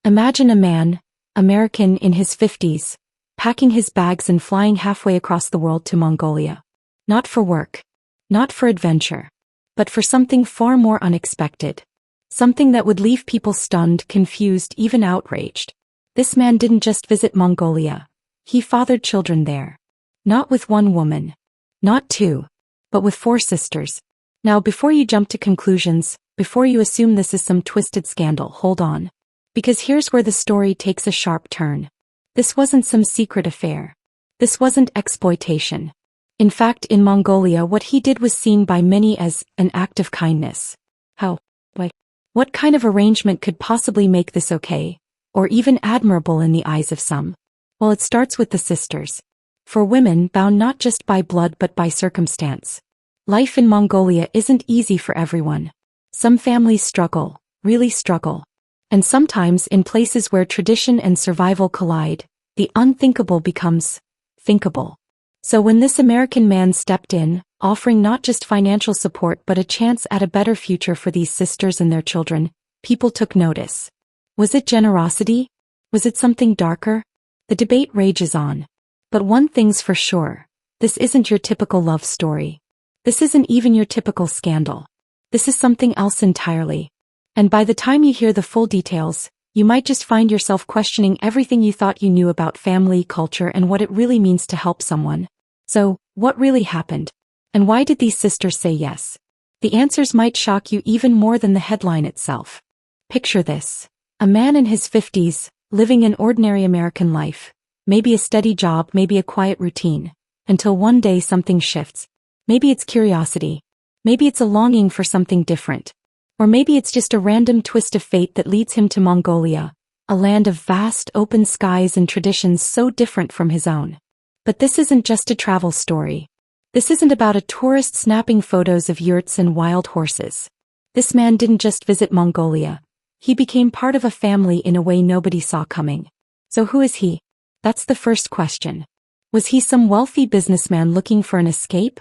Imagine a man, American in his 50s, packing his bags and flying halfway across the world to Mongolia. Not for work. Not for adventure. But for something far more unexpected. Something that would leave people stunned, confused, even outraged. This man didn't just visit Mongolia. He fathered children there. Not with one woman. Not two. But with 4 sisters. Now before you jump to conclusions, before you assume this is some twisted scandal, hold on. Because here's where the story takes a sharp turn. This wasn't some secret affair. This wasn't exploitation. In fact, in Mongolia, what he did was seen by many as an act of kindness. How? Why? What kind of arrangement could possibly make this okay, or even admirable in the eyes of some? Well, it starts with the sisters. For women bound not just by blood but by circumstance. Life in Mongolia isn't easy for everyone. Some families struggle, really struggle. And sometimes in places where tradition and survival collide, the unthinkable becomes thinkable. So when this American man stepped in, offering not just financial support but a chance at a better future for these sisters and their children, people took notice. Was it generosity? Was it something darker? The debate rages on. But one thing's for sure, this isn't your typical love story. This isn't even your typical scandal. This is something else entirely. And by the time you hear the full details, you might just find yourself questioning everything you thought you knew about family, culture, and what it really means to help someone. So, what really happened? And why did these sisters say yes? The answers might shock you even more than the headline itself. Picture this. A man in his 50s, living an ordinary American life. Maybe a steady job, maybe a quiet routine. Until one day something shifts. Maybe it's curiosity. Maybe it's a longing for something different. Or maybe it's just a random twist of fate that leads him to Mongolia, a land of vast open skies and traditions so different from his own. But this isn't just a travel story. This isn't about a tourist snapping photos of yurts and wild horses. This man didn't just visit Mongolia. He became part of a family in a way nobody saw coming. So who is he? That's the first question. Was he some wealthy businessman looking for an escape?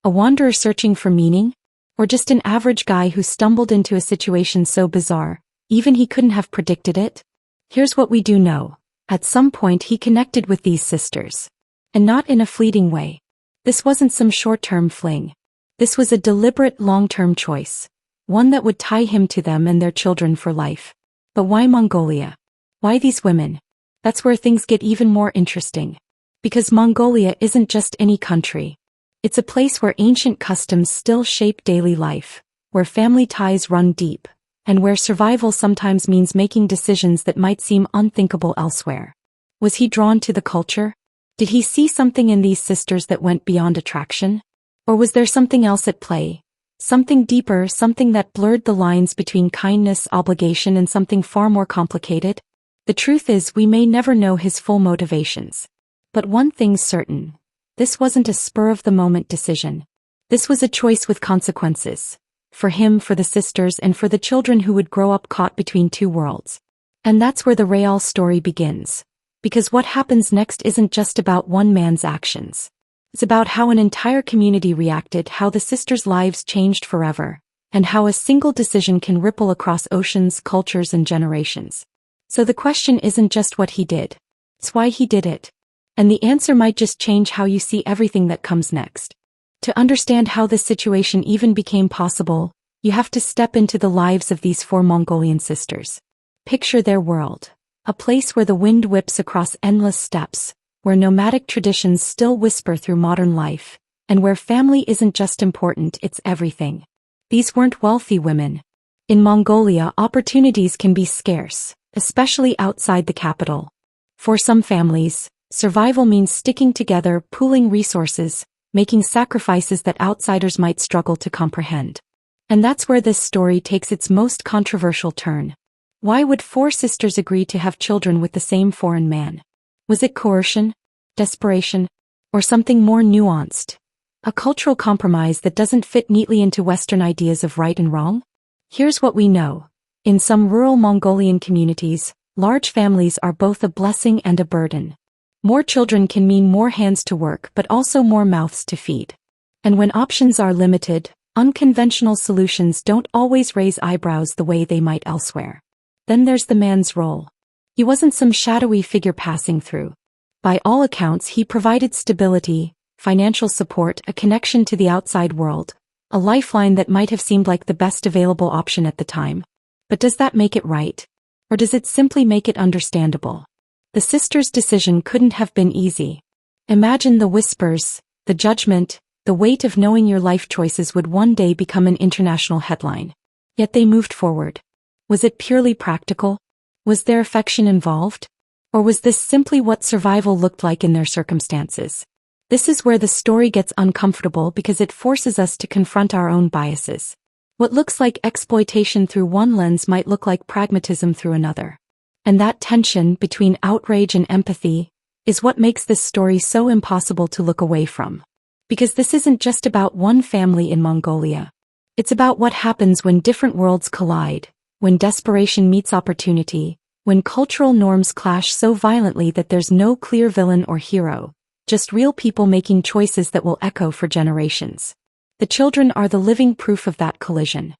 A wanderer searching for meaning? Or just an average guy who stumbled into a situation so bizarre, even he couldn't have predicted it? Here's what we do know. At some point he connected with these sisters. And not in a fleeting way. This wasn't some short-term fling. This was a deliberate long-term choice. One that would tie him to them and their children for life. But why Mongolia? Why these women? That's where things get even more interesting. Because Mongolia isn't just any country. It's a place where ancient customs still shape daily life, where family ties run deep, and where survival sometimes means making decisions that might seem unthinkable elsewhere. Was he drawn to the culture? Did he see something in these sisters that went beyond attraction? Or was there something else at play? Something deeper, something that blurred the lines between kindness, obligation, and something far more complicated? The truth is, we may never know his full motivations. But one thing's certain. This wasn't a spur-of-the-moment decision. This was a choice with consequences. For him, for the sisters, and for the children who would grow up caught between two worlds. And that's where the real story begins. Because what happens next isn't just about one man's actions. It's about how an entire community reacted, how the sisters' lives changed forever, and how a single decision can ripple across oceans, cultures, and generations. So the question isn't just what he did. It's why he did it. And the answer might just change how you see everything that comes next. To understand how this situation even became possible, you have to step into the lives of these 4 Mongolian sisters. Picture their world. A place where the wind whips across endless steppes, where nomadic traditions still whisper through modern life, and where family isn't just important, it's everything. These weren't wealthy women. In Mongolia, opportunities can be scarce, especially outside the capital. For some families, survival means sticking together, pooling resources, making sacrifices that outsiders might struggle to comprehend. And that's where this story takes its most controversial turn. Why would 4 sisters agree to have children with the same foreign man? Was it coercion, desperation, or something more nuanced? A cultural compromise that doesn't fit neatly into Western ideas of right and wrong? Here's what we know. In some rural Mongolian communities, large families are both a blessing and a burden. More children can mean more hands to work but also more mouths to feed. And when options are limited, unconventional solutions don't always raise eyebrows the way they might elsewhere. Then there's the man's role. He wasn't some shadowy figure passing through. By all accounts, he provided stability, financial support, a connection to the outside world, a lifeline that might have seemed like the best available option at the time. But does that make it right? Or does it simply make it understandable? The sisters' decision couldn't have been easy. Imagine the whispers, the judgment, the weight of knowing your life choices would one day become an international headline. Yet they moved forward. Was it purely practical? Was there affection involved? Or was this simply what survival looked like in their circumstances? This is where the story gets uncomfortable because it forces us to confront our own biases. What looks like exploitation through one lens might look like pragmatism through another. And that tension between outrage and empathy is what makes this story so impossible to look away from. Because this isn't just about one family in Mongolia. It's about what happens when different worlds collide, when desperation meets opportunity, when cultural norms clash so violently that there's no clear villain or hero, just real people making choices that will echo for generations. The children are the living proof of that collision.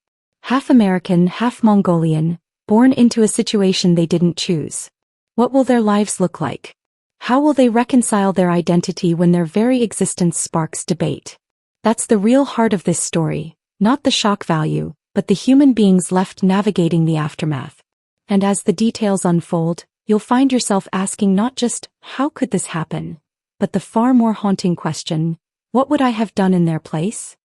Half American, half Mongolian, born into a situation they didn't choose. What will their lives look like? How will they reconcile their identity when their very existence sparks debate? That's the real heart of this story, not the shock value, but the human beings left navigating the aftermath. And as the details unfold, you'll find yourself asking not just, how could this happen? But the far more haunting question, what would I have done in their place?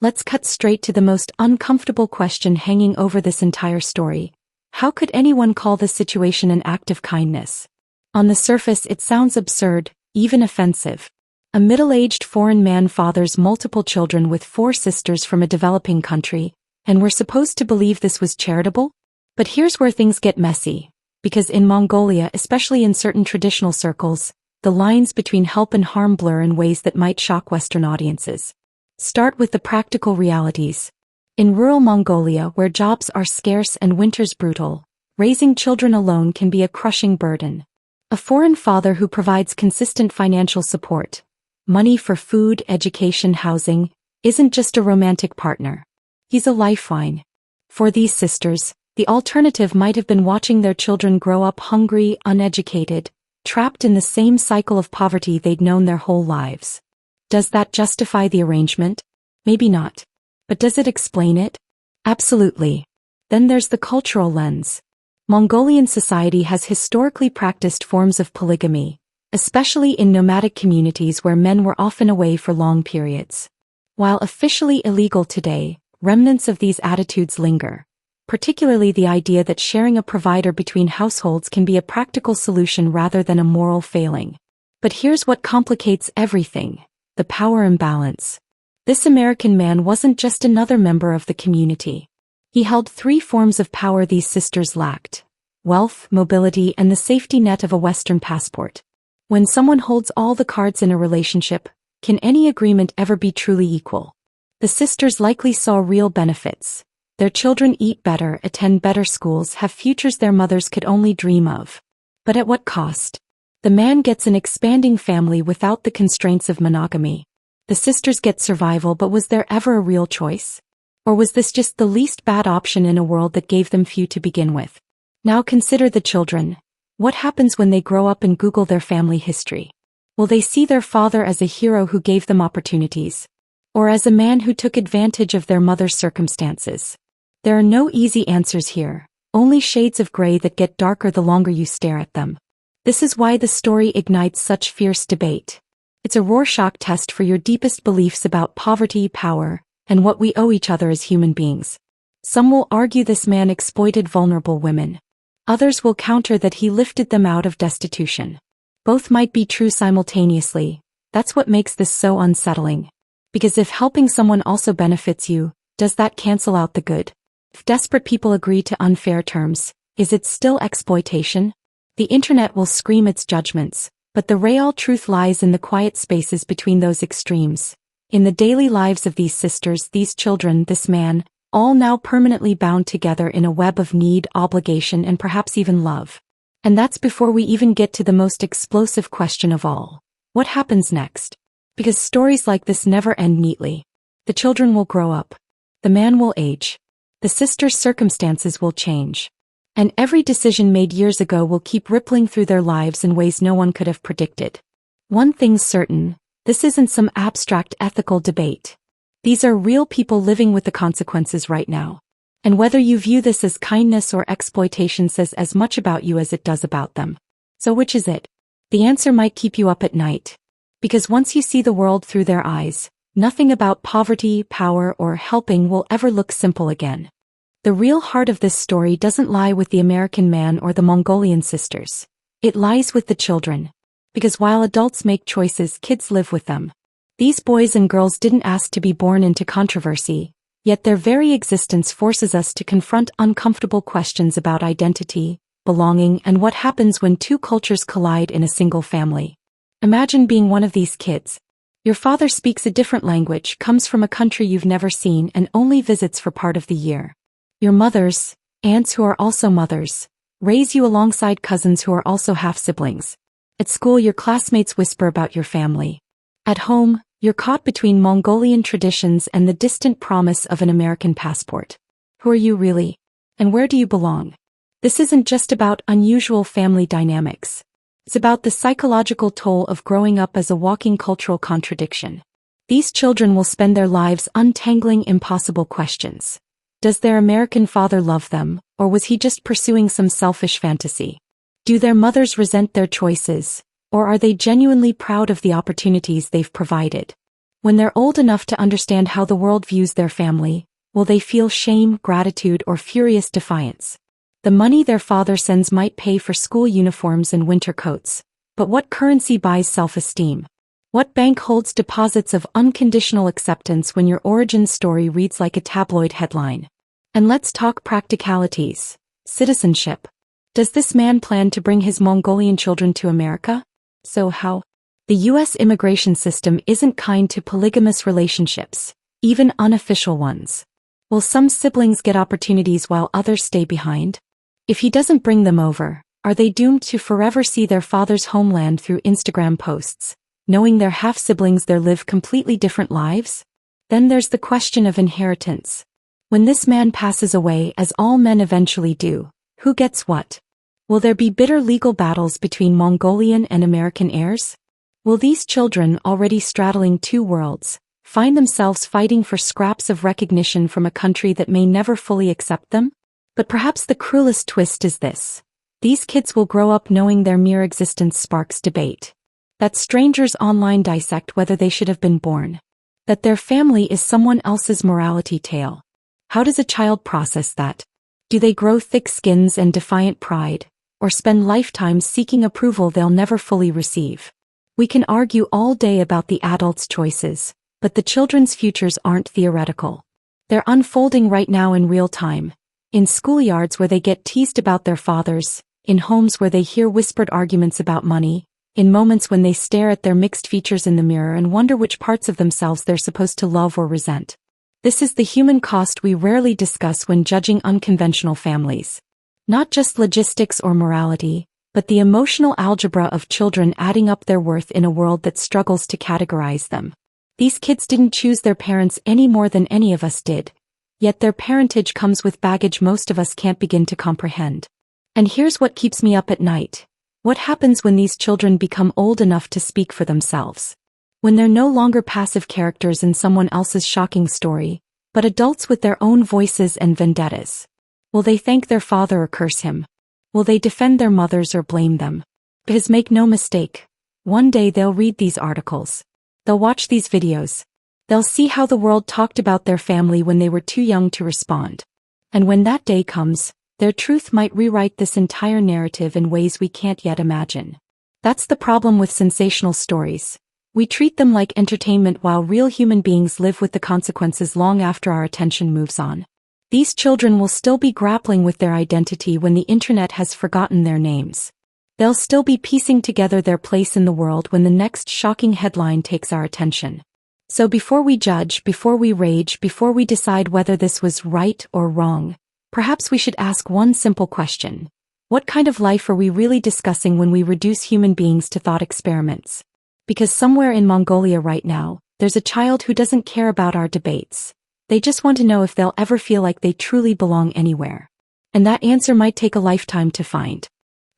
Let's cut straight to the most uncomfortable question hanging over this entire story. How could anyone call this situation an act of kindness? On the surface, it sounds absurd, even offensive. A middle-aged foreign man fathers multiple children with 4 sisters from a developing country, and we're supposed to believe this was charitable? But here's where things get messy, because in Mongolia, especially in certain traditional circles, the lines between help and harm blur in ways that might shock Western audiences. Start with the practical realities. In rural Mongolia, where jobs are scarce and winters brutal, raising children alone can be a crushing burden. A foreign father who provides consistent financial support, money for food, education, housing, isn't just a romantic partner. He's a lifeline. For these sisters, the alternative might have been watching their children grow up hungry, uneducated, trapped in the same cycle of poverty they'd known their whole lives. Does that justify the arrangement? Maybe not. But does it explain it? Absolutely. Then there's the cultural lens. Mongolian society has historically practiced forms of polygamy, especially in nomadic communities where men were often away for long periods. While officially illegal today, remnants of these attitudes linger, particularly the idea that sharing a provider between households can be a practical solution rather than a moral failing. But here's what complicates everything: the power imbalance. This American man wasn't just another member of the community. He held 3 forms of power these sisters lacked: wealth, mobility, and the safety net of a Western passport. When someone holds all the cards in a relationship, can any agreement ever be truly equal? The sisters likely saw real benefits. Their children eat better, attend better schools, have futures their mothers could only dream of. But at what cost? The man gets an expanding family without the constraints of monogamy. The sisters get survival, but was there ever a real choice? Or was this just the least bad option in a world that gave them few to begin with? Now consider the children. What happens when they grow up and Google their family history? Will they see their father as a hero who gave them opportunities? Or as a man who took advantage of their mother's circumstances? There are no easy answers here, only shades of gray that get darker the longer you stare at them. This is why the story ignites such fierce debate. It's a Rorschach test for your deepest beliefs about poverty, power, and what we owe each other as human beings. Some will argue this man exploited vulnerable women. Others will counter that he lifted them out of destitution. Both might be true simultaneously. That's what makes this so unsettling. Because if helping someone also benefits you, does that cancel out the good? If desperate people agree to unfair terms, is it still exploitation? The internet will scream its judgments, but the real truth lies in the quiet spaces between those extremes. In the daily lives of these sisters, these children, this man, all now permanently bound together in a web of need, obligation, and perhaps even love. And that's before we even get to the most explosive question of all. What happens next? Because stories like this never end neatly. The children will grow up. The man will age. The sisters' circumstances will change. And every decision made years ago will keep rippling through their lives in ways no one could have predicted. One thing's certain, this isn't some abstract ethical debate. These are real people living with the consequences right now. And whether you view this as kindness or exploitation says as much about you as it does about them. So which is it? The answer might keep you up at night. Because once you see the world through their eyes, nothing about poverty, power, or helping will ever look simple again. The real heart of this story doesn't lie with the American man or the Mongolian sisters. It lies with the children. Because while adults make choices, kids live with them. These boys and girls didn't ask to be born into controversy, yet their very existence forces us to confront uncomfortable questions about identity, belonging, and what happens when two cultures collide in a single family. Imagine being one of these kids. Your father speaks a different language, comes from a country you've never seen, and only visits for part of the year. Your mothers, aunts who are also mothers, raise you alongside cousins who are also half-siblings. At school, your classmates whisper about your family. At home, you're caught between Mongolian traditions and the distant promise of an American passport. Who are you really? And where do you belong? This isn't just about unusual family dynamics. It's about the psychological toll of growing up as a walking cultural contradiction. These children will spend their lives untangling impossible questions. Does their American father love them, or was he just pursuing some selfish fantasy? Do their mothers resent their choices, or are they genuinely proud of the opportunities they've provided? When they're old enough to understand how the world views their family, will they feel shame, gratitude, or furious defiance? The money their father sends might pay for school uniforms and winter coats, but what currency buys self-esteem? What bank holds deposits of unconditional acceptance when your origin story reads like a tabloid headline? And let's talk practicalities. Citizenship. Does this man plan to bring his Mongolian children to America? So how? The U.S. immigration system isn't kind to polygamous relationships, even unofficial ones. Will some siblings get opportunities while others stay behind? If he doesn't bring them over, are they doomed to forever see their father's homeland through Instagram posts, knowing their half-siblings there live completely different lives? Then there's the question of inheritance. When this man passes away, as all men eventually do, who gets what? Will there be bitter legal battles between Mongolian and American heirs? Will these children, already straddling two worlds, find themselves fighting for scraps of recognition from a country that may never fully accept them? But perhaps the cruelest twist is this. These kids will grow up knowing their mere existence sparks debate. That strangers online dissect whether they should have been born. That their family is someone else's morality tale. How does a child process that? Do they grow thick skins and defiant pride, or spend lifetimes seeking approval they'll never fully receive? We can argue all day about the adults' choices, but the children's futures aren't theoretical. They're unfolding right now in real time, in schoolyards where they get teased about their fathers, in homes where they hear whispered arguments about money, in moments when they stare at their mixed features in the mirror and wonder which parts of themselves they're supposed to love or resent. This is the human cost we rarely discuss when judging unconventional families. Not just logistics or morality, but the emotional algebra of children adding up their worth in a world that struggles to categorize them. These kids didn't choose their parents any more than any of us did, yet their parentage comes with baggage most of us can't begin to comprehend. And here's what keeps me up at night. What happens when these children become old enough to speak for themselves? When they're no longer passive characters in someone else's shocking story, but adults with their own voices and vendettas. Will they thank their father or curse him? Will they defend their mothers or blame them? Because make no mistake, one day they'll read these articles. They'll watch these videos. They'll see how the world talked about their family when they were too young to respond. And when that day comes, their truth might rewrite this entire narrative in ways we can't yet imagine. That's the problem with sensational stories. We treat them like entertainment while real human beings live with the consequences long after our attention moves on. These children will still be grappling with their identity when the internet has forgotten their names. They'll still be piecing together their place in the world when the next shocking headline takes our attention. So before we judge, before we rage, before we decide whether this was right or wrong, perhaps we should ask one simple question. What kind of life are we really discussing when we reduce human beings to thought experiments? Because somewhere in Mongolia right now, there's a child who doesn't care about our debates. They just want to know if they'll ever feel like they truly belong anywhere. And that answer might take a lifetime to find.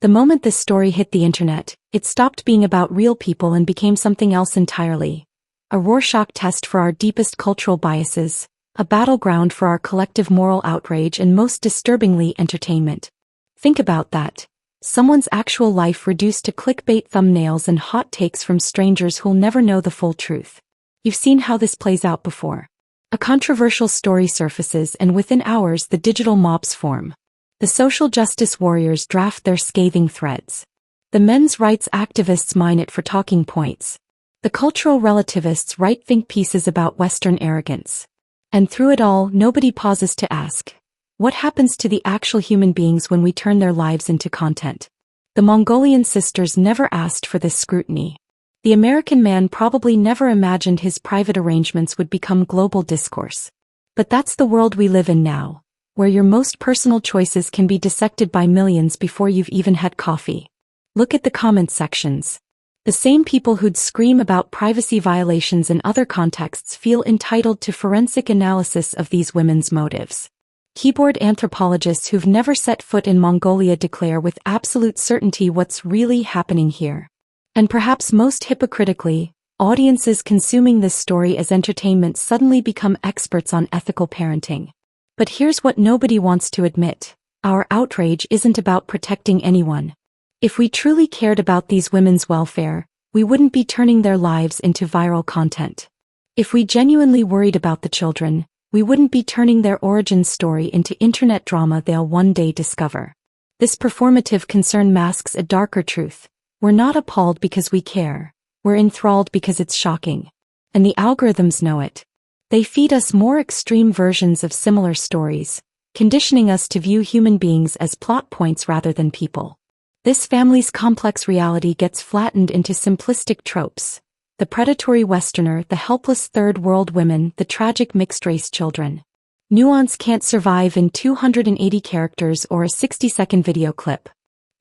The moment this story hit the internet, it stopped being about real people and became something else entirely. A Rorschach test for our deepest cultural biases, a battleground for our collective moral outrage, and most disturbingly, entertainment. Think about that. Someone's actual life reduced to clickbait thumbnails and hot takes from strangers who'll never know the full truth. You've seen how this plays out before. A controversial story surfaces and within hours the digital mobs form. The social justice warriors draft their scathing threads. The men's rights activists mine it for talking points. The cultural relativists write think pieces about Western arrogance. And through it all, nobody pauses to ask, what happens to the actual human beings when we turn their lives into content? The Mongolian sisters never asked for this scrutiny. The American man probably never imagined his private arrangements would become global discourse. But that's the world we live in now, where your most personal choices can be dissected by millions before you've even had coffee. Look at the comment sections. The same people who'd scream about privacy violations in other contexts feel entitled to forensic analysis of these women's motives. Keyboard anthropologists who've never set foot in Mongolia declare with absolute certainty what's really happening here. And perhaps most hypocritically, audiences consuming this story as entertainment suddenly become experts on ethical parenting. But here's what nobody wants to admit. Our outrage isn't about protecting anyone. If we truly cared about these women's welfare, we wouldn't be turning their lives into viral content. If we genuinely worried about the children, we wouldn't be turning their origin story into internet drama they'll one day discover. This performative concern masks a darker truth. We're not appalled because we care. We're enthralled because it's shocking. And the algorithms know it. They feed us more extreme versions of similar stories, conditioning us to view human beings as plot points rather than people. This family's complex reality gets flattened into simplistic tropes. The predatory Westerner, the helpless third world women, the tragic mixed-race children. Nuance can't survive in 280 characters or a 60-second video clip.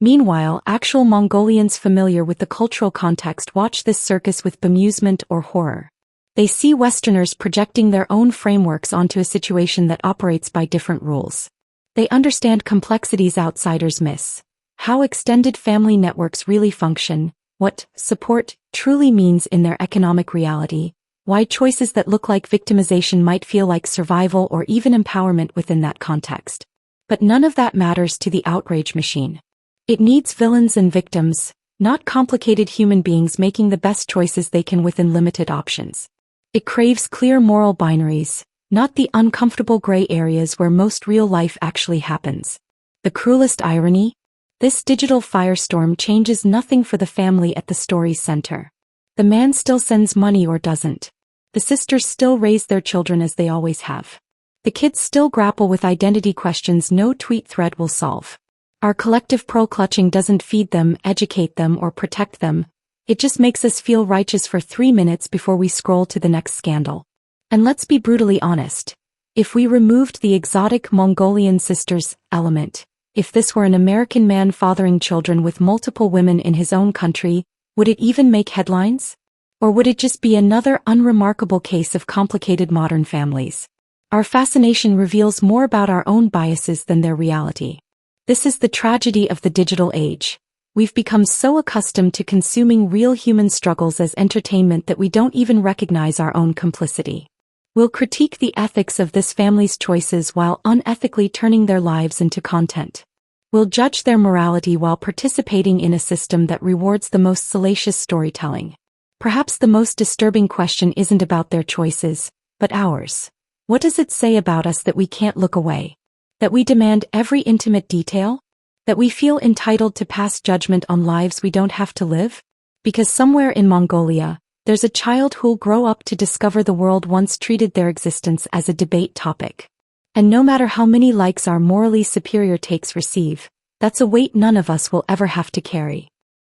Meanwhile, actual Mongolians familiar with the cultural context watch this circus with bemusement or horror. They see Westerners projecting their own frameworks onto a situation that operates by different rules. They understand complexities outsiders miss. How extended family networks really function, what support truly means in their economic reality, why choices that look like victimization might feel like survival or even empowerment within that context. But none of that matters to the outrage machine. It needs villains and victims, not complicated human beings making the best choices they can within limited options. It craves clear moral binaries, not the uncomfortable gray areas where most real life actually happens. The cruelest irony? This digital firestorm changes nothing for the family at the story's center. The man still sends money or doesn't. The sisters still raise their children as they always have. The kids still grapple with identity questions no tweet thread will solve. Our collective pearl-clutching doesn't feed them, educate them, or protect them. It just makes us feel righteous for 3 minutes before we scroll to the next scandal. And let's be brutally honest. If we removed the exotic Mongolian sisters element, if this were an American man fathering children with multiple women in his own country, would it even make headlines? Or would it just be another unremarkable case of complicated modern families? Our fascination reveals more about our own biases than their reality. This is the tragedy of the digital age. We've become so accustomed to consuming real human struggles as entertainment that we don't even recognize our own complicity. We'll critique the ethics of this family's choices while unethically turning their lives into content. We'll judge their morality while participating in a system that rewards the most salacious storytelling. Perhaps the most disturbing question isn't about their choices, but ours. What does it say about us that we can't look away? That we demand every intimate detail? That we feel entitled to pass judgment on lives we don't have to live? Because somewhere in Mongolia, there's a child who'll grow up to discover the world once treated their existence as a debate topic. And no matter how many likes our morally superior takes receive, that's a weight none of us will ever have to carry.